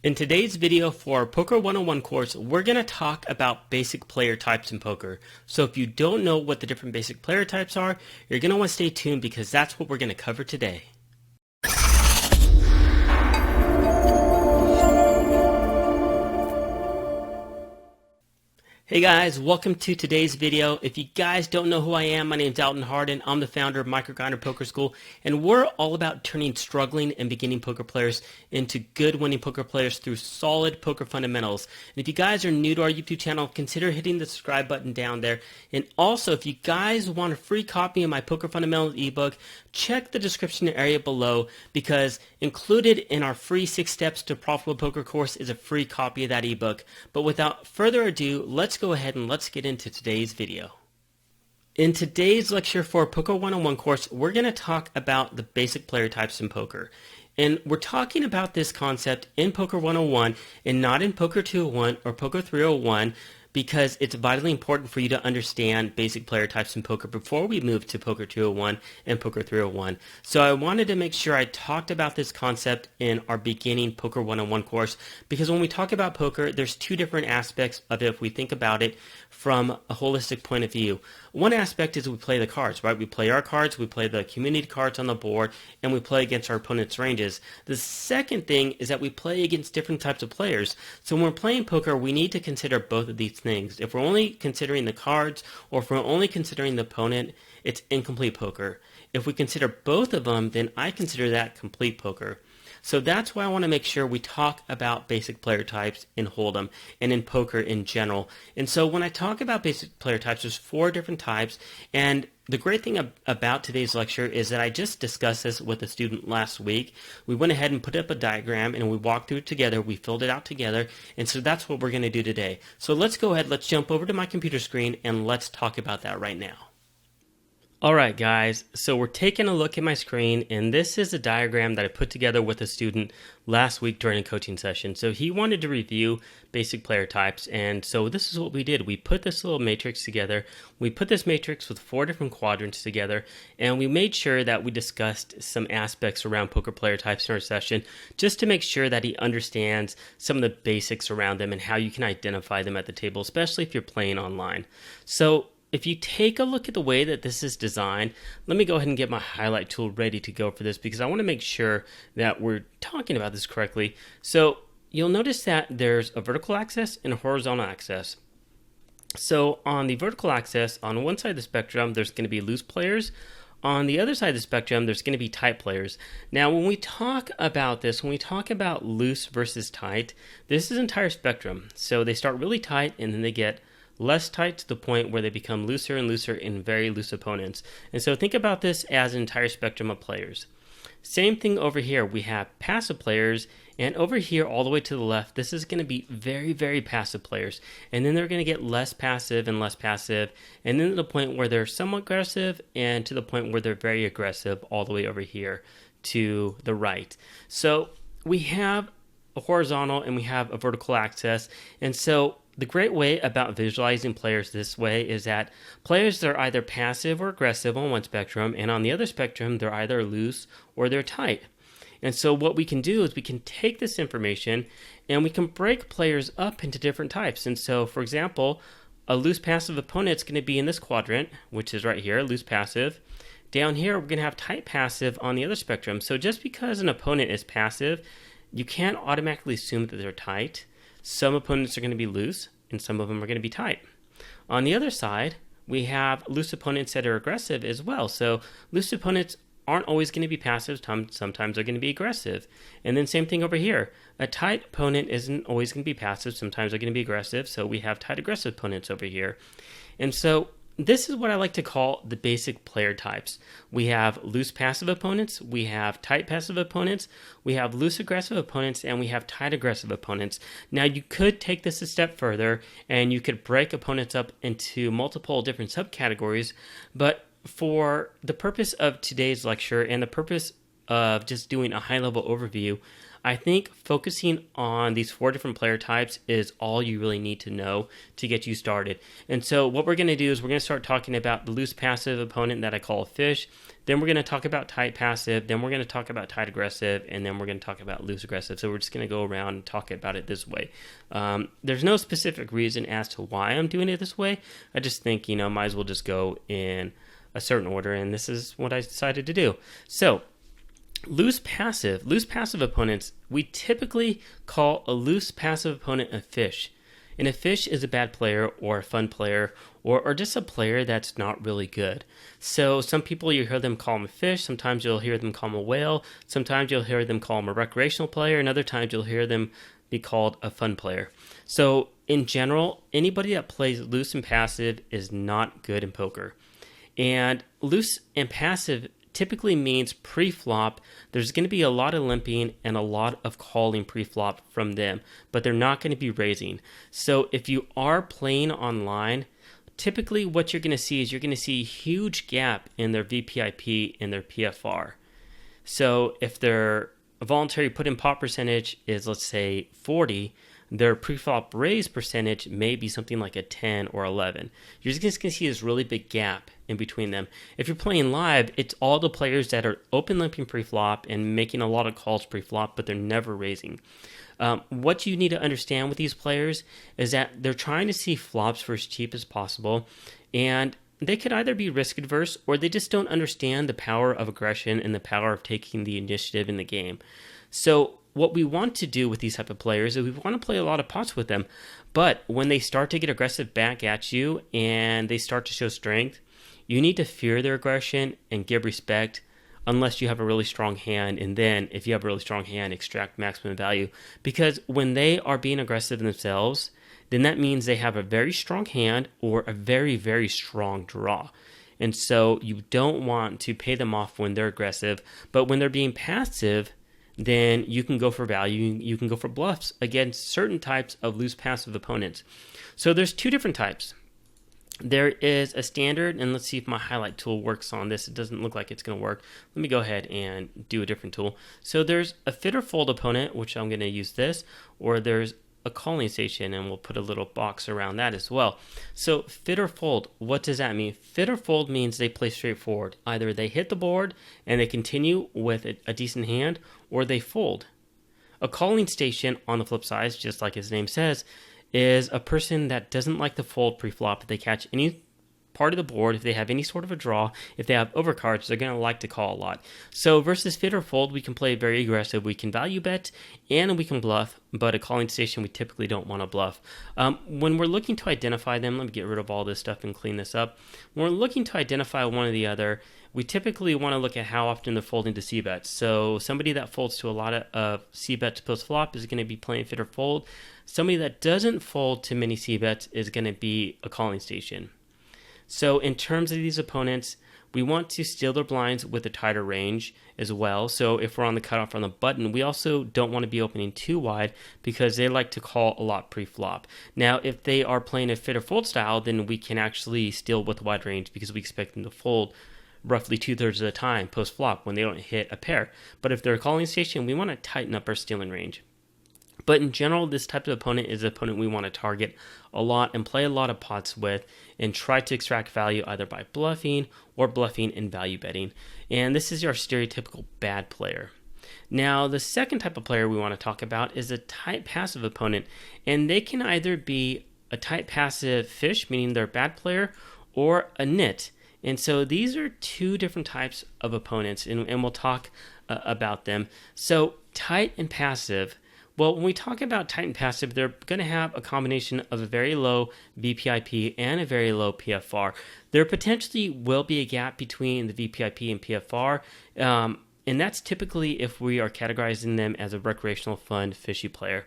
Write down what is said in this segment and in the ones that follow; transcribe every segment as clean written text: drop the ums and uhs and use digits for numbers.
In today's video for our Poker 101 course, we're going to talk about basic player types in poker. So if you don't know what the different basic player types are, you're going to want to stay tuned because that's what we're going to cover today. Hey guys, welcome to today's video. If you guys don't know who I am, my name's Alton Harden. I'm the founder of MicroGrinder Poker School, and we're all about turning struggling and beginning poker players into good winning poker players through solid poker fundamentals. And if you guys are new to our YouTube channel, consider hitting the subscribe button down there. And also, if you guys want a free copy of my Poker Fundamentals ebook, check the description area below because included in our free 6 Steps to Profitable Poker course is a free copy of that ebook. But without further ado, let's go ahead and let's get into today's video. In today's lecture for our Poker 101 course, we're going to talk about the basic player types in poker. And we're talking about this concept in Poker 101 and not in Poker 201 or Poker 301 because it's vitally important for you to understand basic player types in poker before we move to Poker 201 and Poker 301. So I wanted to make sure I talked about this concept in our beginning Poker 101 course because when we talk about poker, there's two different aspects of it if we think about it from a holistic point of view. One aspect is we play the cards, right? We play our cards, we play the community cards on the board, and we play against our opponent's ranges. The second thing is that we play against different types of players. So when we're playing poker, we need to consider both of these things. If we're only considering the cards, or if we're only considering the opponent, it's incomplete poker. If we consider both of them, then I consider that complete poker. So that's why I want to make sure we talk about basic player types in Hold'em and in poker in general. And so when I talk about basic player types, there's 4 different types. And the great thing about today's lecture is that I just discussed this with a student last week. We went ahead and put up a diagram and we walked through it together. We filled it out together. And so that's what we're going to do today. So let's go ahead, let's jump over to my computer screen and let's talk about that right now. Alright guys, so we're taking a look at my screen and this is a diagram that I put together with a student last week during a coaching session. So he wanted to review basic player types and so this is what we did. We put this little matrix together. We put this matrix with 4 different quadrants together and we made sure that we discussed some aspects around poker player types in our session just to make sure that he understands some of the basics around them and how you can identify them at the table, especially if you're playing online. So if you take a look at the way that this is designed, let me go ahead and get my highlight tool ready to go for this because I want to make sure that we're talking about this correctly. So you'll notice that there's a vertical axis and a horizontal axis. So on the vertical axis, on one side of the spectrum, there's going to be loose players. On the other side of the spectrum, there's going to be tight players. Now, when we talk about this, when we talk about loose versus tight, this is an entire spectrum. So they start really tight and then they get less tight to the point where they become looser and looser in very loose opponents. And so think about this as an entire spectrum of players. Same thing over here. We have passive players, and over here all the way to the left, this is going to be very, very passive players. And then they're going to get less passive and less passive, and then to the point where they're somewhat aggressive, and to the point where they're very aggressive all the way over here to the right. So we have a horizontal and we have a vertical axis, and so the great way about visualizing players this way is that players are either passive or aggressive on one spectrum, and on the other spectrum, they're either loose or they're tight. And so what we can do is we can take this information and we can break players up into different types. And so, for example, a loose passive opponent is going to be in this quadrant, which is right here, loose passive. Down here, we're going to have tight passive on the other spectrum. So just because an opponent is passive, you can't automatically assume that they're tight. Some opponents are going to be loose, and some of them are going to be tight. On the other side, we have loose opponents that are aggressive as well. So loose opponents aren't always going to be passive. Sometimes they're going to be aggressive. And then same thing over here. A tight opponent isn't always going to be passive. Sometimes they're going to be aggressive. So we have tight aggressive opponents over here. And so this is what I like to call the basic player types. We have loose passive opponents, we have tight passive opponents, we have loose aggressive opponents, and we have tight aggressive opponents. Now you could take this a step further and you could break opponents up into multiple different subcategories, but for the purpose of today's lecture and the purpose of just doing a high-level overview, I think focusing on these 4 different player types is all you really need to know to get you started. And so what we're going to do is we're going to start talking about the loose passive opponent that I call a fish. Then we're going to talk about tight passive. Then we're going to talk about tight aggressive. And then we're going to talk about loose aggressive. So we're just going to go around and talk about it this way. There's no specific reason as to why I'm doing it this way. I just think, might as well just go in a certain order. And this is what I decided to do. So loose passive opponents, we typically call a loose passive opponent a fish. And a fish is a bad player or a fun player or just a player that's not really good. So some people, you hear them call them a fish. Sometimes you'll hear them call them a whale. Sometimes you'll hear them call them a recreational player. And other times you'll hear them be called a fun player. So in general, anybody that plays loose and passive is not good in poker. And loose and passive typically means pre-flop, there's going to be a lot of limping and a lot of calling pre-flop from them, but they're not going to be raising. So if you are playing online, typically what you're going to see is you're going to see a huge gap in their VPIP and their PFR. So if their voluntary put-in pot percentage is, let's say, 40, their pre-flop raise percentage may be something like a 10 or 11. You're just going to see this really big gap in between them. If you're playing live, it's all the players that are open limping pre-flop and making a lot of calls pre-flop, but they're never raising. What you need to understand with these players is that they're trying to see flops for as cheap as possible, and they could either be risk adverse or they just don't understand the power of aggression and the power of taking the initiative in the game. So what we want to do with these type of players is we want to play a lot of pots with them, but when they start to get aggressive back at you and they start to show strength, you need to fear their aggression and give respect unless you have a really strong hand, and then if you have a really strong hand, extract maximum value. Because when they are being aggressive themselves, then that means they have a very strong hand or a very, very strong draw. And so you don't want to pay them off when they're aggressive, but when they're being passive, then you can go for value, you can go for bluffs against certain types of loose passive opponents. So there's 2 different types. There is a standard, and let's see if my highlight tool works on this. It doesn't look like it's going to work. Let me go ahead and do a different tool. So there's a fit or fold opponent, which I'm going to use this, or there's a calling station, and we'll put a little box around that as well. So fit or fold, what does that mean? Fit or fold means they play straightforward. Either they hit the board and they continue with a decent hand, or they fold. A calling station, on the flip side, just like his name says, is a person that doesn't like to fold pre-flop. If they catch any part of the board, if they have any sort of a draw, if they have overcards, they're going to like to call a lot. So versus fit or fold, we can play very aggressive. We can value bet and we can bluff, but a calling station, we typically don't want to bluff. When we're looking to identify them, let me get rid of all this stuff and clean this up. When we're looking to identify one or the other, we typically want to look at how often they're folding to C-bets. So somebody that folds to a lot of C-bets post-flop is going to be playing fit or fold. Somebody that doesn't fold to many C-bets is going to be a calling station. So in terms of these opponents, we want to steal their blinds with a tighter range as well. So if we're on the cutoff on the button, we also don't want to be opening too wide because they like to call a lot pre-flop. Now, if they are playing a fit or fold style, then we can actually steal with a wide range because we expect them to fold roughly 2/3 of the time post-flop when they don't hit a pair. But if they're a calling station, we want to tighten up our stealing range. But in general, this type of opponent is an opponent we want to target a lot and play a lot of pots with and try to extract value either by bluffing and value betting. And this is your stereotypical bad player. Now, the second type of player we want to talk about is a tight passive opponent. And they can either be a tight passive fish, meaning they're a bad player, or a nit. And so these are 2 different types of opponents, and we'll talk about them. So tight and passive. Well, when we talk about tight and passive, they're going to have a combination of a very low VPIP and a very low PFR. There potentially will be a gap between the VPIP and PFR, and that's typically if we are categorizing them as a recreational fun fishy player.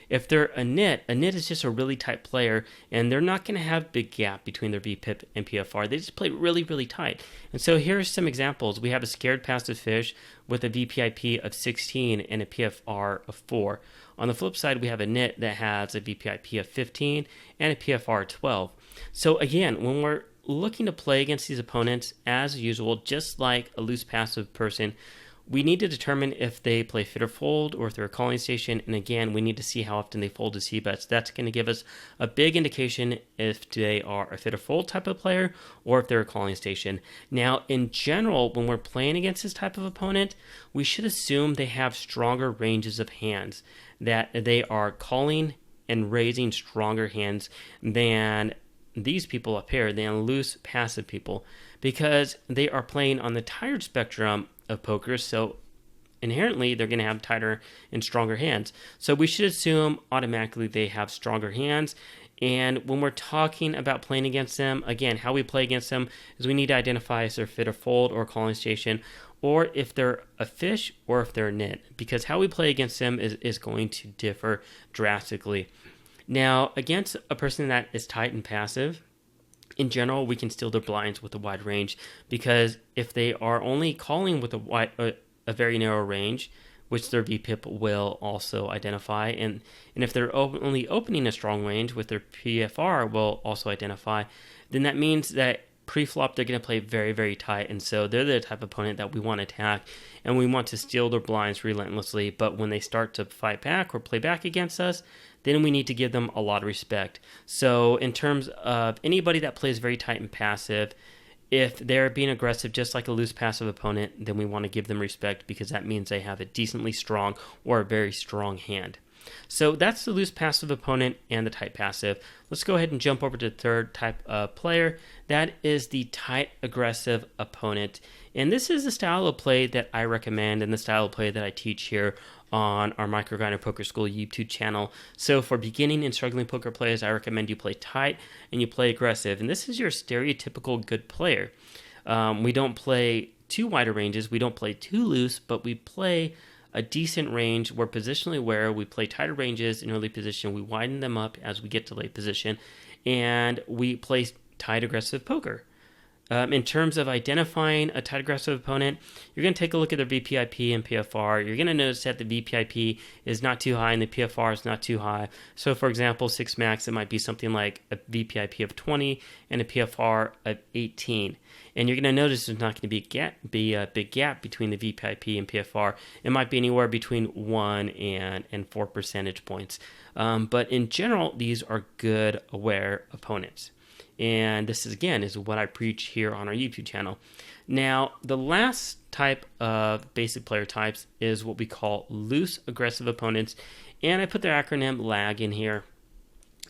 If they're a nit is just a really tight player, and they're not going to have a big gap between their VPIP and PFR. They just play really, really tight. And so here are some examples. We have a scared passive fish with a VPIP of 16 and a PFR of 4. On the flip side, we have a nit that has a VPIP of 15 and a PFR of 12. So again, when we're looking to play against these opponents, as usual, just like a loose passive person, we need to determine if they play fit or fold or if they're a calling station. And again, we need to see how often they fold to c-bets. That's going to give us a big indication if they are a fit or fold type of player or if they're a calling station. Now, in general, when we're playing against this type of opponent, we should assume they have stronger ranges of hands, that they are calling and raising stronger hands than these people up here, than loose passive people, because they are playing on the tired spectrum of poker, so inherently they're going to have tighter and stronger hands. So we should assume automatically they have stronger hands. And when we're talking about playing against them, again, how we play against them is we need to identify if they're fit or fold or calling station, or if they're a fish or if they're a nit, because how we play against them is going to differ drastically. Now, against a person that is tight and passive, in general, we can steal their blinds with a wide range, because if they are only calling with a very narrow range, which their VPIP will also identify, and if they're only opening a strong range, with their PFR will also identify, then that means that pre-flop they're going to play very, very tight, and so they're the type of opponent that we want to attack, and we want to steal their blinds relentlessly. But when they start to fight back or play back against us, then we need to give them a lot of respect. So in terms of anybody that plays very tight and passive, if they're being aggressive just like a loose passive opponent, then we want to give them respect, because that means they have a decently strong or a very strong hand. So that's the loose passive opponent and the tight passive. Let's go ahead and jump over to the third type of player. That is the tight aggressive opponent. And this is the style of play that I recommend and the style of play that I teach here on our MicroGrinder Poker School YouTube channel. So for beginning and struggling poker players, I recommend you play tight and you play aggressive. And this is your stereotypical good player. We don't play too wide ranges. We don't play too loose, but we play a decent range. We're positionally aware. We play tighter ranges in early position. We widen them up as we get to late position, and we play tight aggressive poker. In terms of identifying a tight aggressive opponent, you're going to take a look at their VPIP and PFR. You're going to notice that the VPIP is not too high and the PFR is not too high. So for example, 6 max, it might be something like a VPIP of 20 and a PFR of 18. And you're going to notice there's not going to be a big gap between the VPIP and PFR. It might be anywhere between 1 and 4 percentage points. But in general, these are good, aware opponents. And this is, again, is what I preach here on our YouTube channel. Now, the last type of basic player types is what we call loose aggressive opponents. And I put their acronym LAG in here.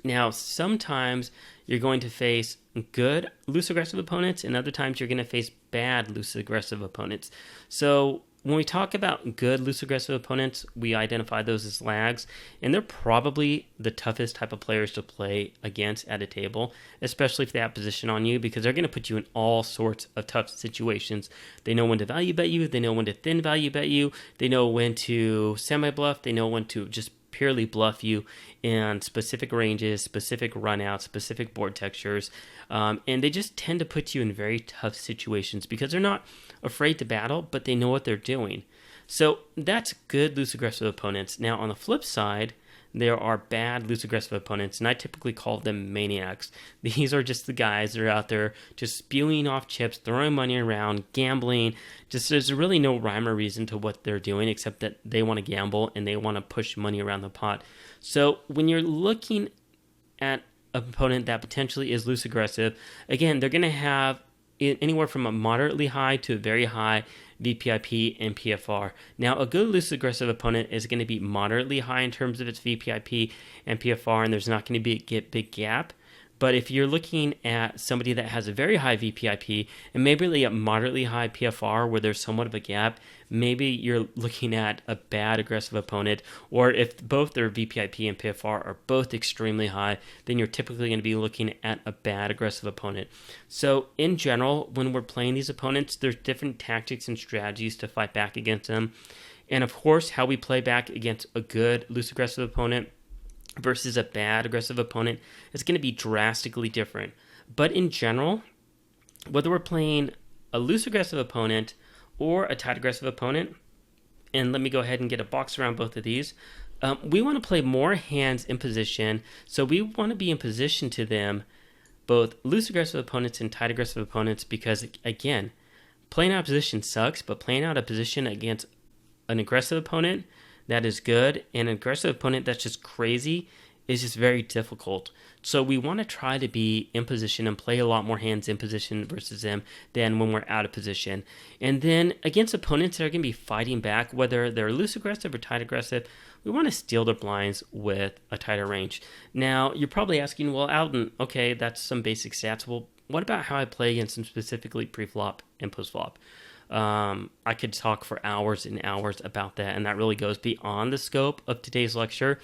Now, sometimes you're going to face good loose aggressive opponents, and other times you're going to face bad loose aggressive opponents. So when we talk about good loose aggressive opponents, we identify those as lags, and they're probably the toughest type of players to play against at a table, especially if they have position on you, because they're going to put you in all sorts of tough situations. They know when to value bet you, they know when to thin value bet you, they know when to semi-bluff, they know when to just purely bluff you in specific ranges, specific runouts, specific board textures, and they just tend to put you in very tough situations because they're not afraid to battle, but they know what they're doing. So that's good loose aggressive opponents. Now on the flip side, there are bad loose aggressive opponents, and I typically call them maniacs. These are just the guys that are out there just spewing off chips, throwing money around, gambling. Just there's really no rhyme or reason to what they're doing except that they want to gamble and they want to push money around the pot. So when you're looking at an opponent that potentially is loose aggressive, again, they're going to have anywhere from a moderately high to a very high VPIP and PFR. Now, a good loose aggressive opponent is going to be moderately high in terms of its VPIP and PFR, and there's not going to be a big gap. But if you're looking at somebody that has a very high VPIP and maybe a moderately high PFR where there's somewhat of a gap, maybe you're looking at a bad aggressive opponent. Or if both their VPIP and PFR are both extremely high, then you're typically going to be looking at a bad aggressive opponent. So in general, when we're playing these opponents, there's different tactics and strategies to fight back against them. And of course, how we play back against a good loose aggressive opponent versus a bad aggressive opponent is going to be drastically different. But in general, whether we're playing a loose aggressive opponent or a tight aggressive opponent, and let me go ahead and get a box around both of these, we want to play more hands in position. So we want to be in position to them, both loose aggressive opponents and tight aggressive opponents, because again, playing out of position sucks, but playing out of position against an aggressive opponent that is good and an aggressive opponent that's just crazy is just very difficult. So we want to try to be in position and play a lot more hands in position versus them than when we're out of position. And then against opponents that are going to be fighting back, whether they're loose aggressive or tight aggressive, we want to steal their blinds with a tighter range. Now, you're probably asking, well, Alton, okay, that's some basic stats. Well, what about how I play against them specifically pre-flop and post-flop? I could talk for hours and hours about that, and that really goes beyond the scope of today's lecture.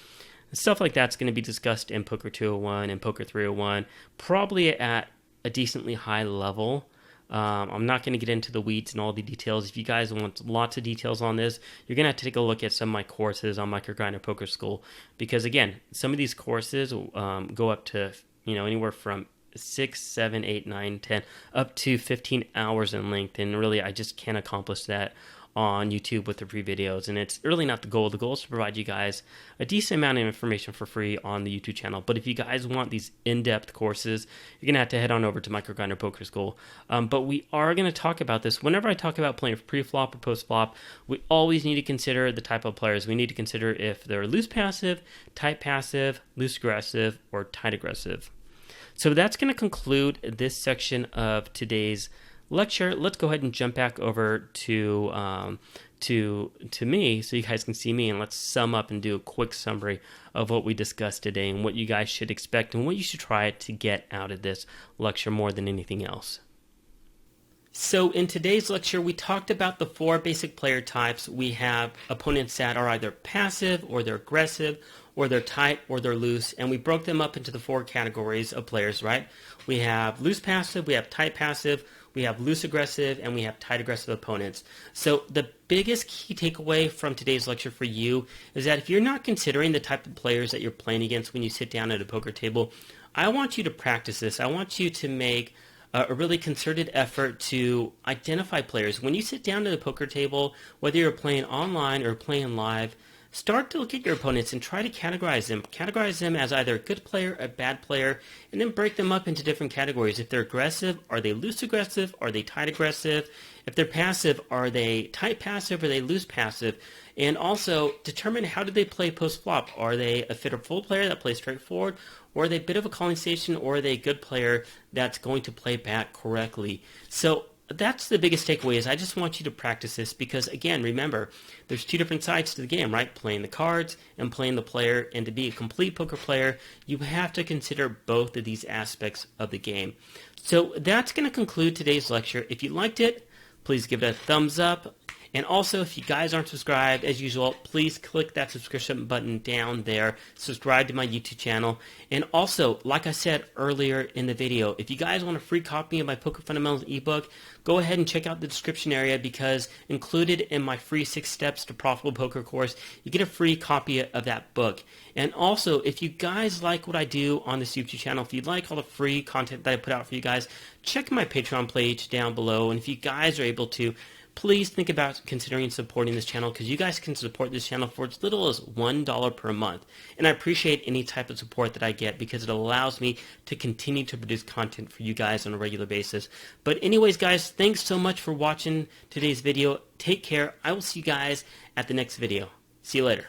Stuff like that's going to be discussed in Poker 201 and Poker 301, probably at a decently high level. I'm not going to get into the weeds and all the details. If you guys want lots of details on this, you're going to have to take a look at some of my courses on MicroGrinder Poker School, because again, some of these courses go up to anywhere from 6, 7, 8, 9, 10, up to 15 hours in length, and really I just can't accomplish that on YouTube with the free videos, and it's really not the goal. The goal is to provide you guys a decent amount of information for free on the YouTube channel. But if you guys want these in-depth courses, you're going to have to head on over to MicroGrinder Poker School. But we are going to talk about this. Whenever I talk about playing pre-flop or post-flop, we always need to consider the type of players. We need to consider if they're loose passive, tight passive, loose aggressive, or tight aggressive. So that's going to conclude this section of today's lecture. Let's go ahead and jump back over to me so you guys can see me, and let's sum up and do a quick summary of what we discussed today and what you guys should expect and what you should try to get out of this lecture more than anything else. So in today's lecture, we talked about the 4 basic player types. We have opponents that are either passive or they're aggressive, or they're tight or they're loose, and we broke them up into the 4 categories of players, right? We have loose passive, we have tight passive, we have loose aggressive, and we have tight aggressive opponents. So the biggest key takeaway from today's lecture for you is that if you're not considering the type of players that you're playing against when you sit down at a poker table, I want you to practice this. I want you to make a really concerted effort to identify players. When you sit down at a poker table, whether you're playing online or playing live, start to look at your opponents and try to categorize them. Categorize them as either a good player, a bad player, and then break them up into different categories. If they're aggressive, are they loose aggressive? Are they tight aggressive? If they're passive, are they tight passive? Or are they loose passive? And also determine how do they play post-flop. Are they a fit or full player that plays straightforward? Or are they a bit of a calling station? Or are they a good player that's going to play back correctly? So that's the biggest takeaway, is I just want you to practice this because, again, remember, there's 2 different sides to the game, right? Playing the cards and playing the player. And to be a complete poker player, you have to consider both of these aspects of the game. So that's going to conclude today's lecture. If you liked it, please give it a thumbs up. And also, if you guys aren't subscribed, as usual, please click that subscription button down there. Subscribe to my YouTube channel. And also, like I said earlier in the video, if you guys want a free copy of my Poker Fundamentals ebook, go ahead and check out the description area, because included in my free 6 Steps to Profitable Poker course, you get a free copy of that book. And also, if you guys like what I do on this YouTube channel, if you like all the free content that I put out for you guys, check my Patreon page down below. And if you guys are able to, please think about considering supporting this channel, because you guys can support this channel for as little as $1 per month. And I appreciate any type of support that I get, because it allows me to continue to produce content for you guys on a regular basis. But anyways, guys, thanks so much for watching today's video. Take care. I will see you guys at the next video. See you later.